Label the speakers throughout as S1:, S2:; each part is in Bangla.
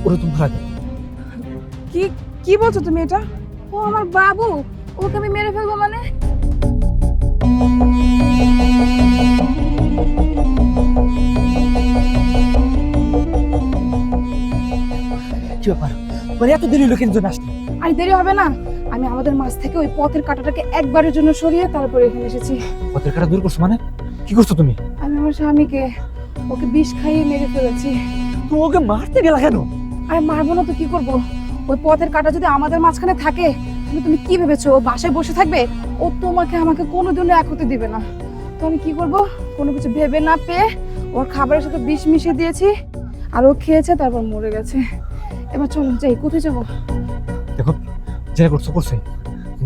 S1: ওরে তুমি ধরা দাও।
S2: কি কি বলছো তুমি এটা? ও আমার বাবু, ওকে আমি মেরে ফেলবো মানে?
S1: কি ব্যাপার, মানে এত দেরি লোকের জন্য আসলে?
S2: আর দেরি হবে না, আমি আমাদের মাছ থেকে ওই পথের কাঁটাটাকে একবারের জন্য সরিয়ে তারপরে এখানে এসেছি।
S1: পথের কাটা দূর করছো মানে? কি করছো তুমি?
S2: আমি আমার স্বামীকে ওকে বিষ খাইয়ে মেরে ফেলেছি।
S1: তুমি ওকে মারতে গেলা কেন?
S2: আরে মারবো না তো কি করবো? ওই পথের কাঁটা যদি আমাদের মাঝখানে থাকে তাহলে তুমি কি ভেবেছো ও বাসায় বসে থাকবে? ও তোমাকে আমাকে কোনোদিনও এক হতে দিবে না। তো আমি কি করব? কোনো কিছু ভেবে না পেয়ে ওর খাবারের সাথে বিষ মিশিয়ে দিয়েছি, আর ও খেয়েছে, তারপর মরে গেছে। এবার চলো যাই, কোথায় যাবো?
S1: দেখো, যেটা করছো করছে,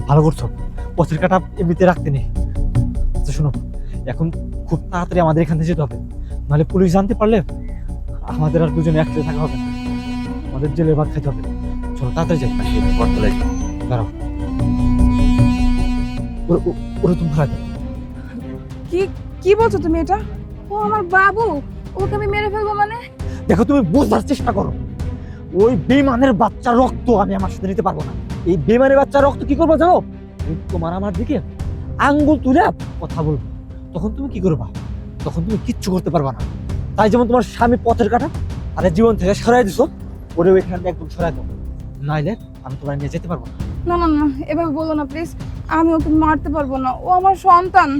S1: ভালো করছো। পথের কাটা এমনিতে রাখতে নেই। আচ্ছা শোনো, এখন খুব তাড়াতাড়ি আমাদের এখান থেকে যেতে হবে, নাহলে পুলিশ জানতে পারলে আমাদের আর দুজনে একসাথে থাকা হবে না। আমাদের জেলের ভাত খাইতে হবে। চলো তাড়াতাড়ি যাই। দাঁড়াও, ওরে তুমি ধরা দাও।
S2: কি কি বলছো তুমি এটা? ও আমার বাবু, ওকে আমি মেরে ফেলবো মানে?
S1: দেখো, তুমি বোঝার চেষ্টা করো। ওই বেমানের বাচ্চার রক্ত আমি আমার সাথে নিতে পারবো না। এই বেমানের বাচ্চার রক্ত কি করবো জানো? তোমার আমার দিকে আঙ্গুল তুলে কথা বলবো, তখন তুমি কি করবা? তখন তুমি কিচ্ছু করতে পারবা না। তাই যেমন তোমার স্বামী পথের কাটা আরে জীবন থেকে সরাই দিছো, ওরে ওইখান থেকে একদম সরাই দাও, নাইলে আমি তোমার নিয়ে যেতে পারবো না।
S2: না না না, এভাবে বলো না প্লিজ। আমি ওকে মারতে পারবো না, ও আমার সন্তান।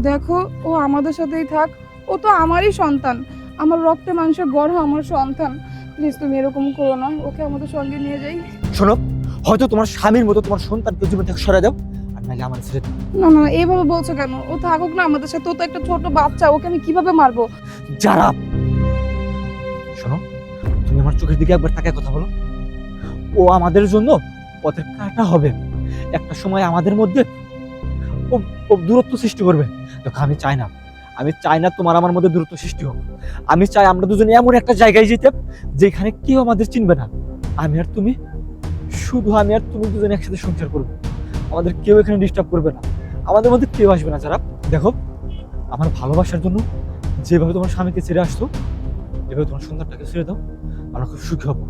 S2: দেখো, ও আমাদের সাথেই থাক, ও তো আমারই সন্তান, আমার রক্তে মাংসে গড়া আমার সন্তান। প্লিজ তুমি এরকম করো না, ওকে আমাদের সঙ্গে নিয়ে যাই।
S1: শোনো, হয়তো তোমার স্বামীর মতো তোমার সন্তানকে জীবন থেকে সরাই দাও, আর নাইলে আমার ছেড়ে দাও।
S2: না না, এইভাবে বলছো কেন? ও থাকুক না আমাদের সাথে, ও তো একটা ছোট বাচ্চা, ওকে আমি কিভাবে মারবো?
S1: যারা, শোনো, তুমি আমার চোখের দিকে একবার তাকায় কথা বলো। ও আমাদের জন্য পথের কাটা হবে, একটা সময় আমাদের মধ্যে ও ও দূরত্ব সৃষ্টি করবে। দেখো, আমি চাই না তোমার আমার মধ্যে দূরত্ব সৃষ্টি হোক। আমি চাই আমরা দুজনে এমন একটা জায়গায় যেতে যেখানে কেউ আমাদের চিনবে না। আমি আর তুমি, শুধু আমি আর তুমি দুজনে একসাথে সংসার করবো। আমাদের কেউ এখানে ডিস্টার্ব করবে না, আমাদের মধ্যে কেউ আসবে না। যারা, দেখো, আমার ভালোবাসার জন্য যেভাবে তোমার স্বামীকে ছেড়ে আসতো, এভাবে তোমার সন্তানটাকে ছেড়ে দাও, আমরা খুব সুখী হব।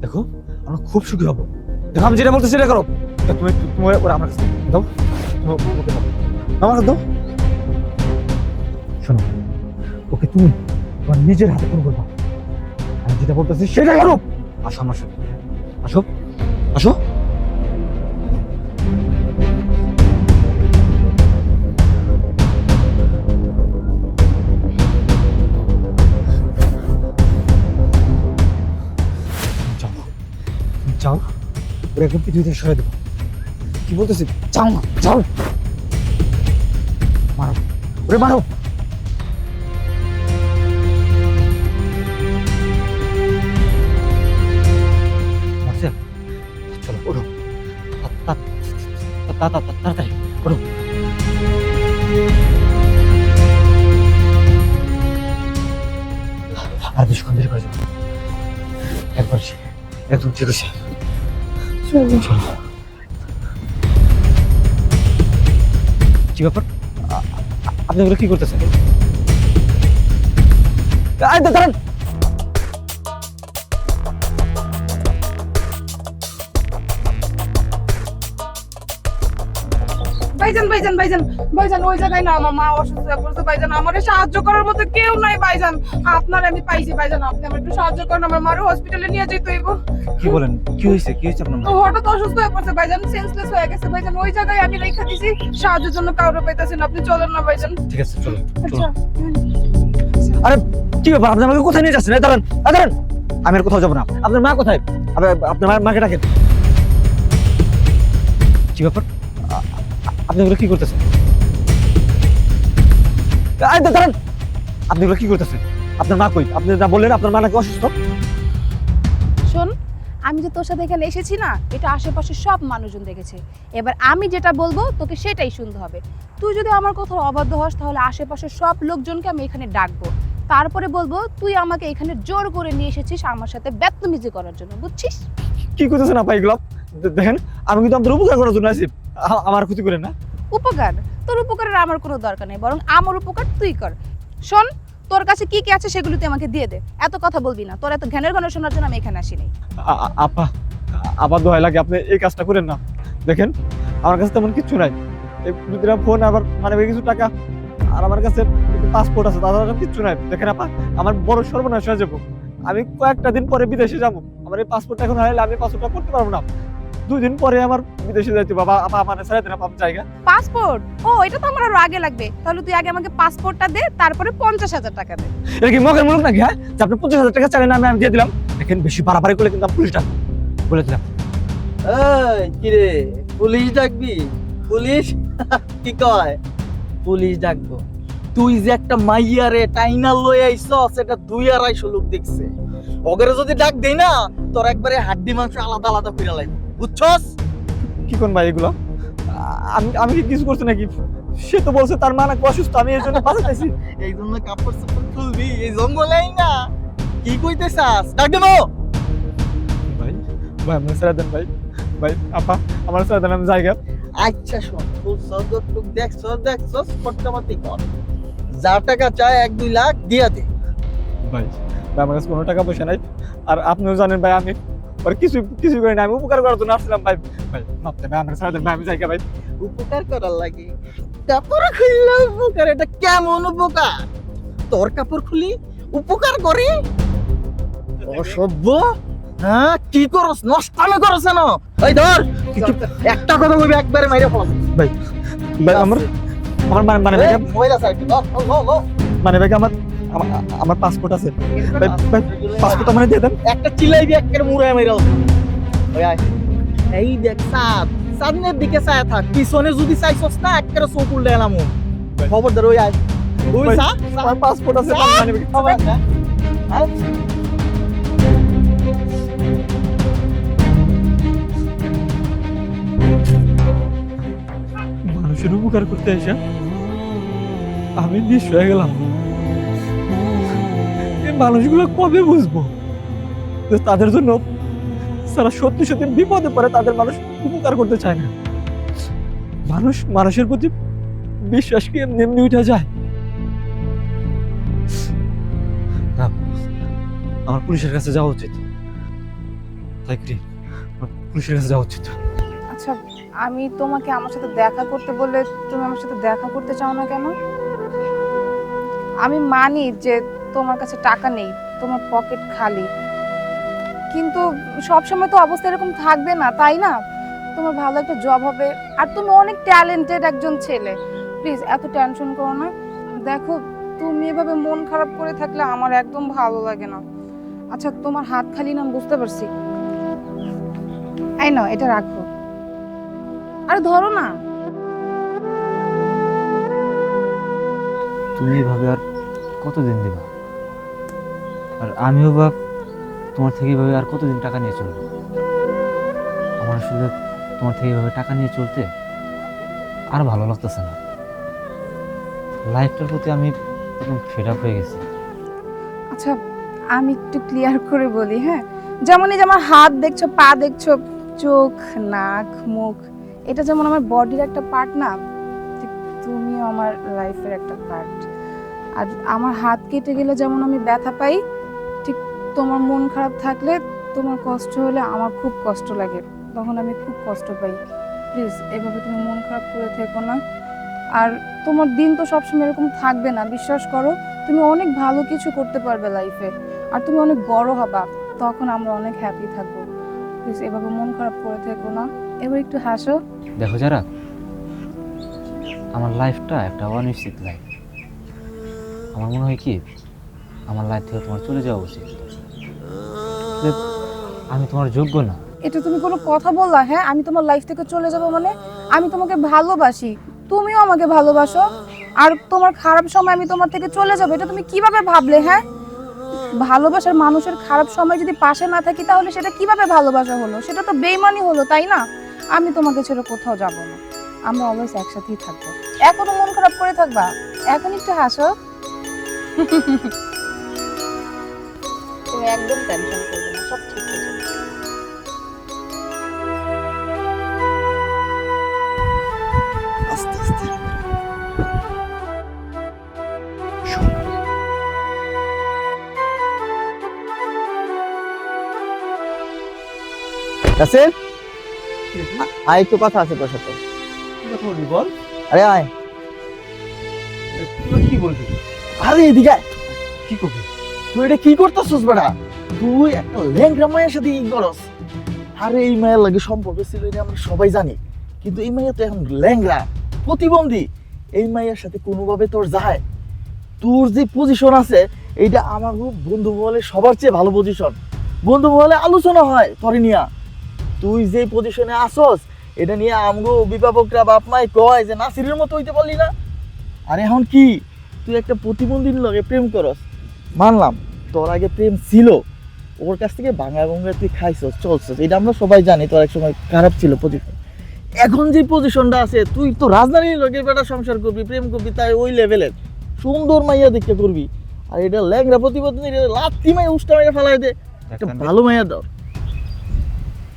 S1: দেখো, আমরা খুব সুখী হব। দেখো, আমি যেটা বলতে সেটা করো। তুমি তুমি ওরা আমার কাছে দাও, তুমি ওকে দাও, আমার কাছে দাও। শোনো, ওকে তুমি তোমার নিজের হাতে ফোন করবা। আমি যেটা বলতেছি সেটা করো। আসো আমার সাথে, আসো আসো। যাও, ওরা একদম পৃথিবীতে সরাই দেবো। কি বলতেছি? যাও না, যাও, মারো ওরে, মারো। মারছেন? চলো ওঠো, তাড়াতাড়ি ওঠো। আর বেশিক্ষণ দেরি করে যাবো, একবার একদম ঠিক আছে।
S2: চলো।
S1: চলো। কি ব্যাপার, আপনি ওগুলো কি করতেছেন? দাঁড়ান।
S2: ভাইজান ভাইজান ভাইজান ভাইজান, ওই জায়গায় না, আমার মা অসুস্থ হয়ে পড়ছে ভাইজান, আমার সাহায্য করার মতো কেউ নাই ভাইজান। আপনার আমি পাইছি ভাইজান, আপনি আমার একটু সাহায্য করেন, আমার মারও হসপিটালে নিয়ে যেতে হইব।
S1: কি বলেন? কি হয়েছে আপনার?
S2: ও হঠাৎ অসুস্থ হয়ে পড়ছে ভাইজান, সেন্সলেস হয়ে গেছে ভাইজান, ওই জায়গায় আমি রেখে দিছি, সাহায্যের জন্য কাউরে পাইতাছেন, আপনি চলেন না ভাইজান।
S1: ঠিক আছে, চলো।
S2: আচ্ছা।
S1: আরে কি ব্যাপার, আপনি আমাকে কোথায় নিয়ে যাচ্ছেন? দাঁড়ান দাঁড়ান, আমি আর কোথাও যাবো না। আপনার মা কোথায়? আপনার মাকে ডাকেন। কি ব্যাপার, আপনি ওগুলো কি করতেছেন? দাঁড়ান, আপনি ওগুলো কি করতেছেন? আপনার মা কই? আপনি না বললেন আপনার মা নাকি অসুস্থ?
S2: শোন, আমি যে তোর সাথে এখানে এসেছি না, এটা আশেপাশে সব মানুষজন দেখেছে। এবার আমি যেটা বলবো তোকে সেটাই শুনতে হবে। তুই যদি আমার কথা অবাধ্য হস তাহলে আশেপাশের সব লোকজনকে আমি এখানে ডাকবো, তারপরে বলবো তুই আমাকে এখানে জোর করে নিয়ে এসেছিস আমার সাথে বদতমিজি করার জন্য, বুঝছিস?
S1: কি করতেছেন আপা এগুলো? দেখেন, আমি কিন্তু আপনার উপকার করার জন্য আসি, আমার ক্ষতি করেন না।
S2: উপকার? তোর উপকারের আমার কোনো দরকার নেই, বরং আমার উপকার তুই কর। শোন, তোর কাছে কি কি আছে সেগুলো তুই আমাকে দিয়ে দে, এত কথা বলবি না। তোর এত জ্ঞানের গণনা শোনার জন্য আমি এখানে আসিনি।
S1: আপা আবার দোহাই লাগে, আপনি এই কাজটা করেন না। দেখেন আমার কাছে তেমন কিছু নাই, এই দুটা ফোন, আবার মানে কিছু টাকা, আর আমার কাছে পাসপোর্ট আছে, তাছাড়া কিছু নাই। দেখেন আপা, আমার বড় সর্বনাশ হয়ে যাবো। আমি কয়েকটা দিন পরে বিদেশে যাবো, আমার এই পাসপোর্টটা এখন হারাইলে আমি পাসপোর্টটা করতে পারবো না। 2 দিন পরে আমার বিদেশে যাইতে বাবা, আপা আমার ছেড়ে দেন আপা জায়গা।
S2: পাসপোর্ট? ও, এটা তো আমার আরো আগে লাগবে। তাহলে তুই আগে আমাকে পাসপোর্টটা দে, তারপরে 50,000 টাকা দে।
S1: এটা কি মগের মুলুক নাকি? হ্যাঁ, যে আপনি 50,000 টাকা চাইলেন, আমি দিয়ে দিলাম। দেখেন বেশি বাড়াবাড়ি করলে কিন্তু আমি পুলিশটা বলে দিলাম।
S3: এই কিরে, পুলিশ ডাকবি? পুলিশ কি কয়? পুলিশ ডাকবো? তুই যে একটা মাইয়ারে টাইনা লই আইছস, এটা 2-250 লোক দেখছে। ওগরে যদি ডাক দেই না, তোর একবারে হাড্ডি মাংস আলাদা আলাদা কইরা লাগবে, বুঝছস?
S1: কি কোন ভাই এগুলো? আমি আমি কি কিছু করছি নাকি? সে তো বলছে তার মা নাকি অসুস্থ, আমি এর জন্য বাঁচাইছি।
S3: এই জন্য কাপড় চোপড় খুলবি এই জঙ্গলেই না? কি কইতেছাস? ডাক দেবো?
S1: ভাই ভাই আমার ছেড়ে দেন ভাই, ভাই আপা আমার ছেড়ে দেন, আমি জায়গা।
S3: আচ্ছা শোন, তোর সদরটুক দেখছস ফটকামাতি কর। যা টাকা চায় 1-2 লাখ দিয়া দে।
S1: ভাই ভাই আমার কাছে কোনো টাকা পয়সা নাই, আর আপনিও জানেন ভাই আমি আর কিছু কিছু করি না, আমি উপকার করার জন্য আসছিলাম ভাই। ভাই ভাবতে ভাই আমার ছেড়ে দেন ভাই, আমি জায়গা ভাই।
S3: উপকার করার লাগে কাপড় খুললে উপকার? এটা কেমন উপকার? তোর কাপড় খুলি উপকার করি? অসভ্য! হ্যাঁ, কি করস? নষ্টামি করছ না? এই ধর, একটা কথা কইবি একবারে মাইরা ফেল।
S1: ভাই ভাই আমার আমার মানে ভাই
S3: মহিলা সাইড
S1: মানে ভাই আমার আমার পাসপোর্ট আছে ভাই, ভাই পাসপোর্ট আমার দিয়ে দেন।
S3: একটা চিল্লাইবি একবারে মুড়ায় মাইরা। ওই আয়, এই দেখ সাদ, সামনের দিকে চায় থাক, পিছনে যদি চাইছস না একবারে চোখ উল্টে এলাম। খবরদার ওই আয়, ওই
S1: ভাই,
S3: সা
S1: আমার পাসপোর্ট আছে মানে মানুষের উপকার করতে এসে আমি নিঃস্ব হয়ে গেলাম। এই মানুষগুলো কবে বুঝবো যে তাদের জন্য যারা সত্যি সত্যি বিপদে পড়ে তাদের মানুষ উপকার করতে চায় না। মানুষের প্রতি বিশ্বাস কি এমনি এমনি উঠে যায়? না, আমার পুলিশের কাছে যাওয়া উচিত। তাই কি আমার পুলিশের কাছে যাওয়া উচিত?
S2: আচ্ছা, আমি তোমাকে আমার সাথে দেখা করতে বললে তুমি আমার সাথে দেখা করতে চাও না কেন? আমি মানি যে তোমার কাছে টাকা নেই, তোমার পকেট খালি, কিন্তু সবসময় তো অবস্থা এরকম থাকবে না, তাই না? তোমার ভালো একটা জব হবে, আর তুমি অনেক ট্যালেন্টেড একজন ছেলে। প্লিজ এত টেনশন করো না। দেখো, তুমি এভাবে মন খারাপ করে থাকলে আমার একদম ভালো লাগে না। আচ্ছা, তোমার হাত খালি না, বুঝতে পারছি। এই নাও, এটা রাখো। আরে ধরো না।
S4: তুমি এভাবে আর কতদিন দিবা? আর আমিও বা তোমার থেকে এভাবে আর কতদিন টাকা নিয়ে চলবো? আমার আসলে তোমার থেকে এভাবে টাকা নিয়ে চলতে আর ভালো লাগতেছে না। লাইফটার প্রতি আমি একদম ফেড আপ হয়ে গেছি।
S2: আচ্ছা, আমি একটু ক্লিয়ার করে বলি, হ্যাঁ? যেমন এই যে আমার হাত দেখছো, পা দেখছো, চোখ, নাক, মুখ, এটা যেমন আমার বডির একটা পার্ট না, ঠিক তুমিও আমার লাইফের একটা পার্ট। আর আমার হাত কেটে গেলে যেমন আমি ব্যথা পাই, ঠিক তোমার মন খারাপ থাকলে, তোমার কষ্ট হলে আমার খুব কষ্ট লাগে, তখন আমি খুব কষ্ট পাই। প্লিজ এভাবে তুমি মন খারাপ করে থেকো না। আর তোমার দিন তো সবসময় এরকম থাকবে না, বিশ্বাস করো। তুমি অনেক ভালো কিছু করতে পারবে লাইফে, আর তুমি অনেক বড় হবা, তখন আমরা অনেক হ্যাপি থাকবো। প্লিজ এভাবে মন খারাপ করে থেকো না। এবার একটু হাসো।
S4: দেখো যারা, আমার লাইফটা একটা অনিশ্চিত লাইফ। আমার মনে হয় কি আমার লাইফ থেকে তোমার চলে যাওয়া উচিত। যে আমি তোমার যোগ্য না।
S2: এটা তুমি কোনো কথা বললা? হ্যাঁ, আমি তোমার লাইফ থেকে চলে যাব মানে? আমি তোমাকে ভালোবাসি, তুমিও আমাকে ভালোবাসো, আর তোমার খারাপ সময় আমি তোমার থেকে চলে যাবো, এটা তুমি কিভাবে ভাবলে? হ্যাঁ, ভালোবাসার মানুষের খারাপ সময় যদি পাশে না থাকি তাহলে সেটা কিভাবে ভালোবাসা হলো? সেটা তো বেইমানি হলো, তাই না? আমি তোমাকে ছেড়ে কোথাও যাব না, আমরা অলওয়েজ একসাথেই থাকবো। এখনো মন খারাপ করে থাকবা? এখন একটু হাসো। তুমি একদম টেনশন করবে না, সব ঠিক হয়ে যাবে।
S3: আস্তে আস্তে রাসেল আয়, একটু কথা আছে তোর সাথে।
S1: বল
S3: আরে আয়।
S1: কি বলবি?
S3: আরে এদিকে আয়।
S1: কি করবি?
S3: তুই এটা কি করতেছিস বেটা? তুই একটা ল্যাংড়া মায়ের সাথে ই করস। আরে এই মায়ের লাগে সম্পর্ক ছিল এটা আমরা সবাই জানি, কিন্তু এই মাইয়া তো এখন ল্যাংড়া, প্রতিবন্ধী। এই মায়ের সাথে কোনোভাবে তোর যায়? তোর যে পজিশন আছে এইটা আমার বন্ধু মহলে সবার চেয়ে ভালো পজিশন। বন্ধু মহলে আলোচনা হয় তোরে নিয়া। তুই যে পজিশনে আসস এটা নিয়ে আমগো অভিভাবকরা বাপ মাই কয় যে নাসিরের মতো হইতে পারলি না। আর এখন কি তুই একটা প্রতিবন্ধীর লগে প্রেম করস? মানলাম তোর আগে প্রেম ছিল, ওর কাছ থেকে ভাঙা ভাঙা তুই খাইছস চলছস, এটা আমরা সবাই জানি। তোর এক সময় খারাপ ছিল পজিশন। এখন যে পজিশনটা আছে তুই তো রাজধানীর লোকের বেটা সংসার করবি, প্রেম করবি, তাই ওই লেভেলের সুন্দর মাইয়া দেখতে করবি। আর এটা ল্যাংরা প্রতিবন্ধী লাত্তি মাইয়া উষ্টা মাইয়া ফেলাই দে, একটা ভালো মাইয়া দাও।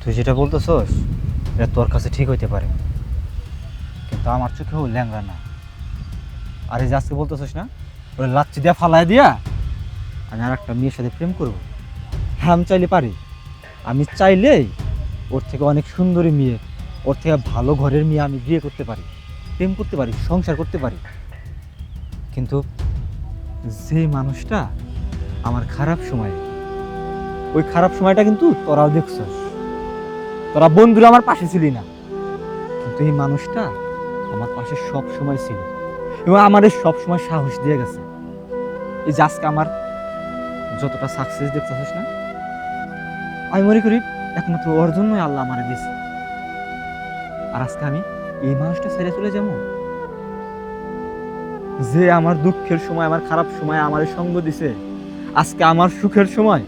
S4: তুই যেটা বলতেছস এটা তোর কাছে ঠিক হইতে পারে, কিন্তু আমার চোখেও ল্যাংড়া না। আর এই যে আজকে বলতেছস না ওরা লাচ্ছি দিয়া ফালাই দিয়া আমি আর একটা মেয়ের সাথে প্রেম করবো, হ্যাঁ আমি চাইলে পারি। আমি চাইলেই ওর থেকে অনেক সুন্দরী মেয়ে, ওর থেকে ভালো ঘরের মেয়ে আমি বিয়ে করতে পারি, প্রেম করতে পারি, সংসার করতে পারি। কিন্তু যে মানুষটা আমার খারাপ সময়, ওই খারাপ সময়টা কিন্তু তোরাও দেখছস, তোরা বন্ধুরা আমার পাশে ছিলি না, কিন্তু এই মানুষটা আমার পাশে সব সময় ছিল এবং আমাদের সব সময় সাহস দিয়ে গেছে। এই যে আজকে আমার যতটা সাকসেস দেখতেছিস না, আমি মনে করি একমাত্র ওর জন্যই আল্লাহ আমারে দিয়েছে। আর আজকে আমি এই মানুষটা ছেড়ে চলে যাবো, যে আমার দুঃখের সময়, আমার খারাপ সময় আমার সঙ্গ দিছে, আজকে আমার সুখের সময়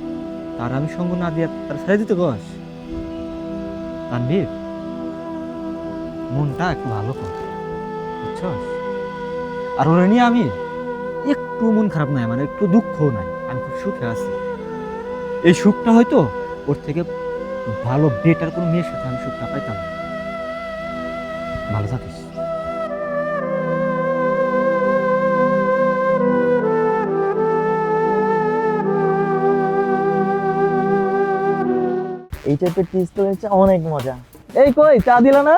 S4: তার আমি সঙ্গ না দিয়ে তার ছেড়ে দিতে গস। তানভীর, মনটা একটু ভালো কর, বুঝছস? আর ওরা নিয়ে আমি একটু মন খারাপ নাই, মানে একটু দুঃখও নাই, আমি খুব সুখে আছি। এই সুখটা হয়তো ওর থেকে ভালো বেটার কোনো মেয়ের সাথে আমি সুখটা পাইতাম না। ভালো থাকিস।
S3: এই টাইপের টিজ তো হচ্ছে অনেক মজা। এই কই চা দিলা না?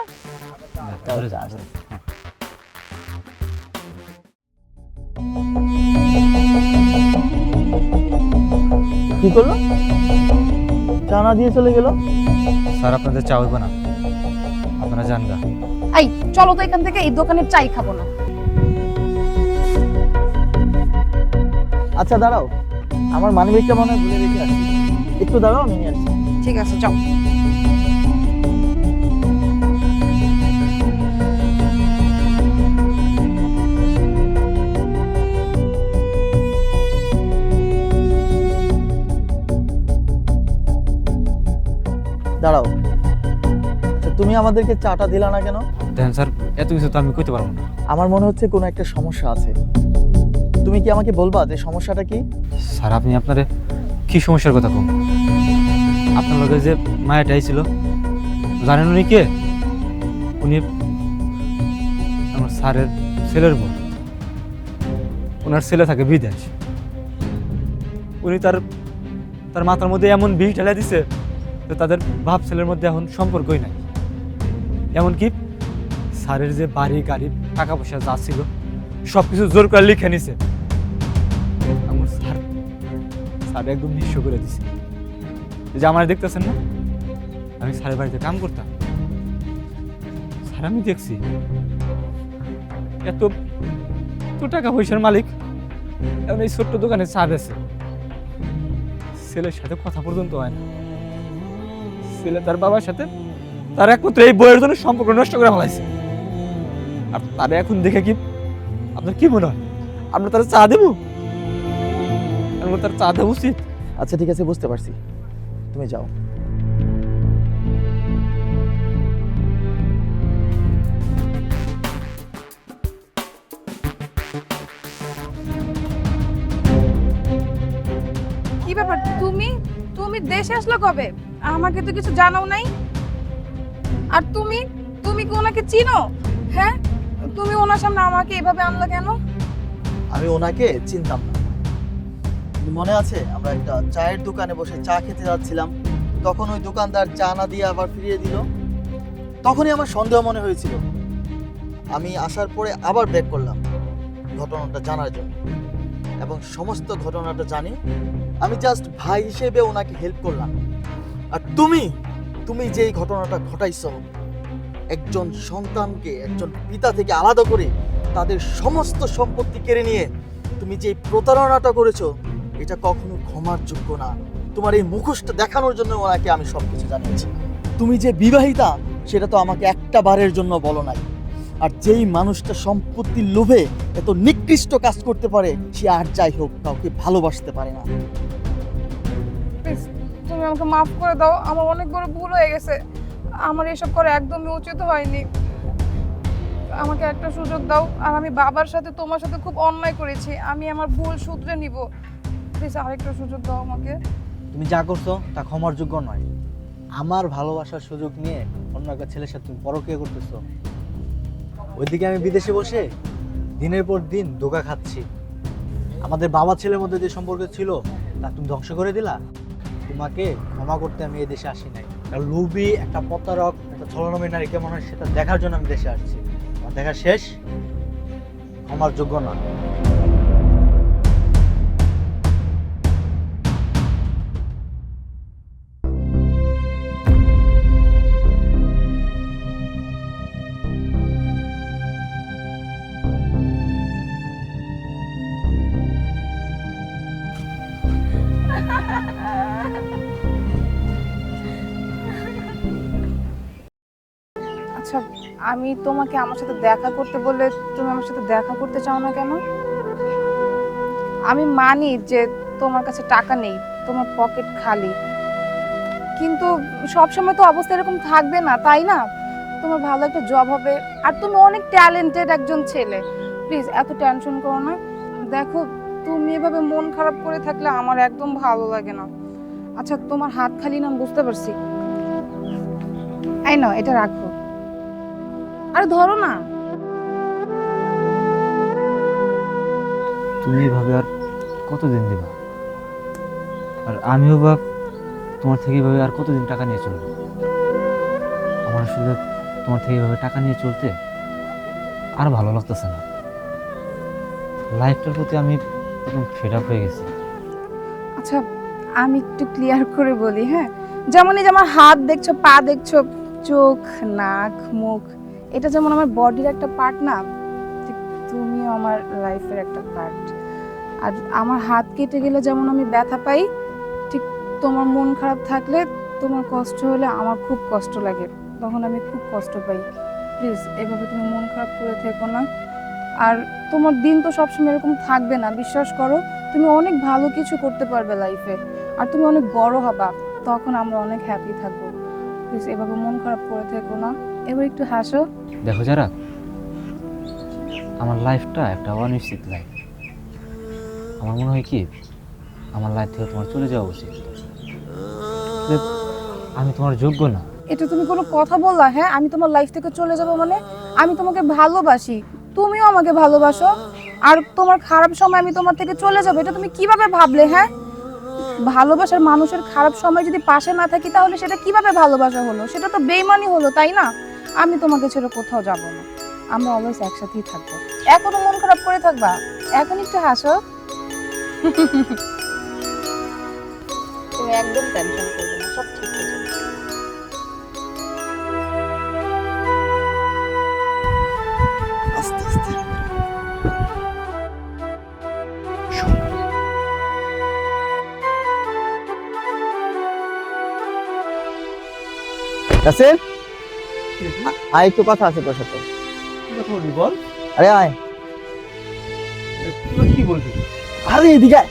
S3: কি করলো? চা না দিয়ে চলে গেল?
S4: স্যার আপনাদের চা হইব না, আপনারা যান গা।
S2: এই চলো তো এখান থেকে, এই দোকানের চাই খাবো না।
S3: আচ্ছা দাঁড়াও, আমার মানিব্যাগটা মনে হয় ভুলে রেখে আসছি, একটু দাঁড়াও আমি নিয়ে আসছি।
S2: ঠিক আছে যাও।
S3: দাঁড়াও, আচ্ছা তুমি আমাদেরকে চাটা দিলা না কেন?
S4: দেখেন স্যার, এত কিছু তো আমি কইতে পারবো না।
S3: আমার মনে হচ্ছে কোনো একটা সমস্যা আছে। তুমি কি আমাকে বলবা যে সমস্যাটা কি?
S4: স্যার আপনি আপনার কি সমস্যার কথা কম? আপনার লগে যে মায়াটা ছিল, জানেন উনি কে? উনি আমার স্যারের ছেলের বোন। ওনার ছেলে থাকে বিদেশ। উনি তার মাথার মধ্যে এমন বিষ ঢেলে দিছে যে তাদের বাপ ছেলের মধ্যে এখন সম্পর্কই নাই। এমনকি স্যারের যে বাড়ি গাড়ি টাকা পয়সা যা ছিল সব কিছু জোর করে লিখে নিছে। আমার স্যার একদম নিঃস্ব করে দিছে। এই যে আমার দেখতেছেন না, আমি স্যারের বাড়িতে কাম করতাম। স্যার আমি দেখছি এত টাকা পয়সার মালিক এখন এই ছোট্ট দোকানে চা বেছে। ছেলের সাথে কথা পর্যন্ত হয় না। ছেলে তার বাবার সাথে তার একমাত্র এই বইয়ের জন্য সম্পর্ক নষ্ট করে ফেলাইছে। আর তারা এখন দেখে কি আপনার কি মনে হয় আমরা তারা চা দেবো? আমরা তার চা দেওয়া উচিত?
S3: আচ্ছা ঠিক আছে, বুঝতে পারছি, তুমি যাও।
S2: কি ব্যাপার, তুমি তুমি দেশে আসলো কবে? আমাকে তো কিছু জানাও নাই। আর তুমি তুমি কি ওনাকে চিনো? হ্যাঁ, তুমি ওনার সামনে আমাকে এভাবে আনলা কেন?
S3: আমি ওনাকে চিনতাম না। মনে আছে আমরা একটা চায়ের দোকানে বসে চা খেতে যাচ্ছিলাম, তখন ওই দোকানদার চা না দিয়ে আবার ফিরিয়ে দিল। তখনই আমার সন্দেহ মনে হয়েছিল। আমি আসার পরে আবার ব্যাক করলাম ঘটনাটা জানার জন্য, এবং সমস্ত ঘটনাটা জানি আমি জাস্ট ভাই হিসেবে ওনাকে হেল্প করলাম। আর তুমি যে এই ঘটনাটা ঘটাইছো, একজন সন্তানকে একজন পিতা থেকে আলাদা করে তাদের সমস্ত সম্পত্তি কেড়ে নিয়ে তুমি যে প্রতারণাটা করেছো, এটা কখনো ক্ষমার যোগ্য না। তোমার এই মুখোশটা দেখানোর জন্য ওনাকে আমি সবকিছু জানিয়েছি। তুমি যে বিবাহিতা সেটা তো আমাকে একটা বারের জন্য বলো নাই। আর যেই মানুষটা সম্পত্তির লোভে এত নিকৃষ্ট কাজ করতে পারে, সে আর যাই হোক কাউকে ভালোবাসতে পারে না।
S2: প্লিজ তুমি আমাকে মাফ করে দাও, আমার অনেক বড় ভুল হয়ে গেছে। আমার এসব করা একদমই উচিত হয়নি। আমাকে একটা সুযোগ দাও, আর আমি বাবার সাথে তোমার সাথে খুব অন্যায় করেছি, আমি আমার ভুল শুধরে নিব। প্লিজ আরেকটা সুযোগ দাও আমাকে।
S1: তুমি যা করছো তা ক্ষমার যোগ্য নয়। আমার ভালোবাসার সুযোগ নিয়ে অন্য একটা ছেলের সাথে তুমি পরকীয়া করতেছো। ওইদিকে আমি বিদেশে বসে দিনের পর দিন ধোঁকা খাচ্ছি। আমাদের বাবা ছেলের মধ্যে যে সম্পর্ক ছিল তা তুমি ধ্বংস করে দিলা। তোমাকে ক্ষমা করতে আমি এই দেশে আসি নাই। একটা লোভী, একটা প্রতারক, একটা ছলনাময়ী নারী কেমন হয় সেটা দেখার জন্য আমি দেশে আসছি। আমার দেখা শেষ, ক্ষমার যোগ্য না।
S2: আচ্ছা, আমি তোমাকে আমার সাথে দেখা করতে বললে তুমি আমার সাথে দেখা করতে চাও না কেন? আমি মানি যে তোমার কাছে টাকা নেই, তোমার পকেট খালি, কিন্তু সবসময় তো অবস্থা এরকম থাকবে না, তাই না? তোমার ভালো একটা জব হবে, আর তুমি অনেক ট্যালেন্টেড একজন ছেলে। প্লিজ এত টেনশন করো না। দেখো, তুমি এভাবে মন খারাপ করে থাকলে আমার একদম ভালো লাগে না। আচ্ছা, তোমার হাত খালি না, আমি বুঝতে পারছি। এই নাও, এটা রাখো। আরে ধরো না।
S4: তুমি এভাবে আর কতদিন দিবা? আর আমিও বা তোমার থেকে এভাবে আর কতদিন টাকা নিয়ে চলবো? আমার আসলে তোমার থেকে এভাবে টাকা নিয়ে চলতে আর ভালো লাগতেছে না। লাইফটার প্রতি আমি একদম ফেড আপ হয়ে গেছি।
S2: আচ্ছা, আমি একটু ক্লিয়ার করে বলি, হ্যাঁ? যেমন এই যে আমার হাত দেখছো, পা দেখছো, চোখ, নাক, মুখ, এটা যেমন আমার বডির একটা পার্ট না, ঠিক তুমিও আমার লাইফের একটা পার্ট। আর আমার হাত কেটে গেলে যেমন আমি ব্যথা পাই, ঠিক তোমার মন খারাপ থাকলে, তোমার কষ্ট হলে আমার খুব কষ্ট লাগে, তখন আমি খুব কষ্ট পাই। প্লিজ এভাবে তুমি মন খারাপ করে থেকো না। আর তোমার দিন তো সবসময় এরকম থাকবে না, বিশ্বাস করো। তুমি অনেক ভালো কিছু করতে পারবে লাইফে, আর তুমি অনেক বড় হবা, তখন আমরা অনেক হ্যাপি থাকবো। প্লিজ এভাবে মন খারাপ করে থেকো না। এবার একটু হাসো।
S4: দেখো যারা, আমার লাইফটা একটা অনিশ্চিত লাইফ। আমার মনে হয় কি, আমার লাইফ থেকে তোমার চলে যাওয়া উচিত। আমি তোমার যোগ্য না।
S2: এটা তুমি কোনো কথা বললা? হ্যাঁ, আমি তোমার লাইফ থেকে চলে যাব মানে? আমি তোমাকে ভালোবাসি, তুমিও আমাকে ভালোবাসো, আর তোমার খারাপ সময় আমি তোমার থেকে চলে যাব, এটা তুমি কিভাবে ভাবলে? হ্যাঁ, ভালোবাসার মানুষের খারাপ সময় যদি পাশে না থাকি তাহলে সেটা কিভাবে ভালোবাসা হলো? সেটা তো বেইমানি হলো, তাই না? আমি তোমাকে ছেড়ে কোথাও যাব না, আমরা অলওয়েজ একসাথেই থাকবো। এখনো মন খারাপ করে থাকবা? এখন একটু হাসো। তুমি একদম টেনশন করবে না, সব ঠিক হয়ে যাবে।
S3: আস্তে আস্তে।
S1: রাসেল,
S3: আয়, একটু কথা আছে তোর সাথে।
S1: কথা বলবি বল।
S3: আরে আয়।
S1: তুই কি বলবি?
S3: আরে এদিকে আয়।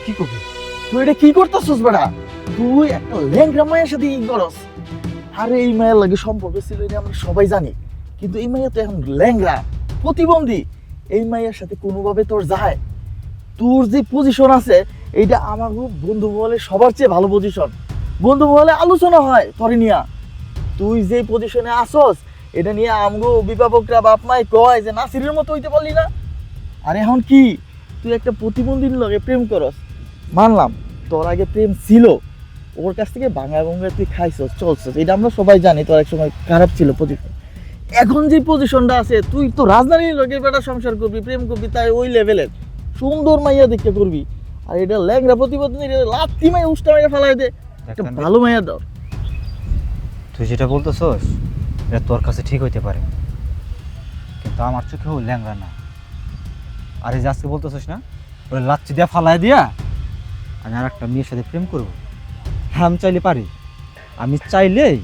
S1: কি করবি?
S3: তুই এটা কি করতেছিস বেটা? তুই একটা ল্যাংড়া মায়ের সাথে ই করস। আরে এই মায়ের লাগে সম্পর্ক ছিল এটা আমরা সবাই জানি, কিন্তু এই মাইয়া তো এখন ল্যাংড়া, প্রতিবন্ধী। এই মাইয়ার সাথে কোনোভাবে তোর যায়? তোর যে পজিশন আছে এইটা আমার বন্ধু মহলে সবার চেয়ে ভালো পজিশন। বন্ধু মহলে আলোচনা হয় তোরে নিয়া। তুই যে পজিশনে আসস এটা নিয়ে আমগো অভিভাবকরা, বাপ মাই কয় যে নাসিরের মতো হইতে পারলি না। আর এখন কি তুই একটা প্রতিবন্ধীর লগে প্রেম করস? মানলাম তোর আগে প্রেম ছিল, ওর কাছ থেকে ভাঙা ভাঙা তুই খাইছস চলছস, এটা আমরা সবাই জানি। তোর এক সময় খারাপ ছিল পজিশন, এখন যে পজিশনটা আছে তুই তো রাজধানীর লোকের বেটা সংসার করবি, প্রেম করবি, তাই ওই লেভেলের সুন্দর মাইয়া দেখতে করবি। আর এটা ল্যাংরা প্রতিপত্তি লাত্তি মাইয়া উষ্টা মাইয়া ফেলাই দে, একটা ভালো মাইয়া দাও।
S4: তুই যেটা বলতেছস এটা তোর কাছে ঠিক হইতে পারে, কিন্তু আমার চোখেও ল্যাংড়া না। আর এই যে আজকে বলতেছস না ওরা লাচ্ছি দিয়া ফালাই দিয়া আমি আর একটা মেয়ের সাথে প্রেম করবো, হ্যাঁ আমি চাইলে পারি। আমি চাইলেই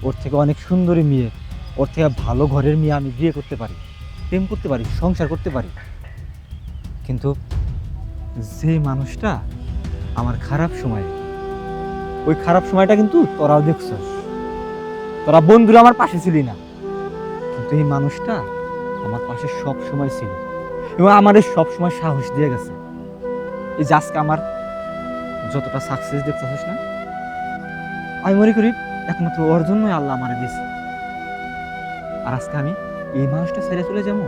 S4: ওর থেকে অনেক সুন্দরী মেয়ে, ওর থেকে ভালো ঘরের মেয়ে আমি বিয়ে করতে পারি, প্রেম করতে পারি, সংসার করতে পারি। কিন্তু যে মানুষটা আমার খারাপ সময়ে, ওই খারাপ সময়টা কিন্তু তোরাও দেখছস, তোরা বন্ধুরা আমার পাশে ছিলি না, কিন্তু এই মানুষটা আমার পাশে সব সময় ছিল এবং আমাদের সব সময় সাহস দিয়ে গেছে। এই যে আজকে আমার যতটা সাকসেস দেখতেছিস না, আমি মনে করি একমাত্র ওর জন্যই আল্লাহ আমারে দিয়েছে। আর আজকে আমি এই মানুষটা ছেড়ে চলে যাবো,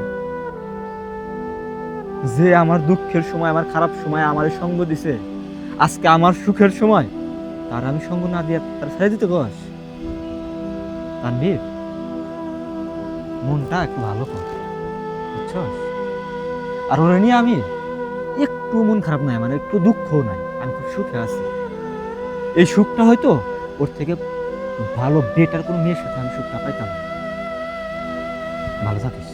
S4: যে আমার দুঃখের সময়, আমার খারাপ সময় আমার সঙ্গ দিছে, আজকে আমার সুখের সময় তার আমি সঙ্গ না দিয়ে তার ছেড়ে দিতে গস। তানভীর, মনটা একটু ভালো কর, বুঝছস? আর ওরা নিয়ে আমি একটু মন খারাপ নাই, মানে একটু দুঃখও নাই, আমি খুব সুখে আছি। এই সুখটা হয়তো ওর থেকে ভালো বেটার কোনো মেয়ের সাথে আমি সুখটা পাইতাম না। ভালো থাকিস।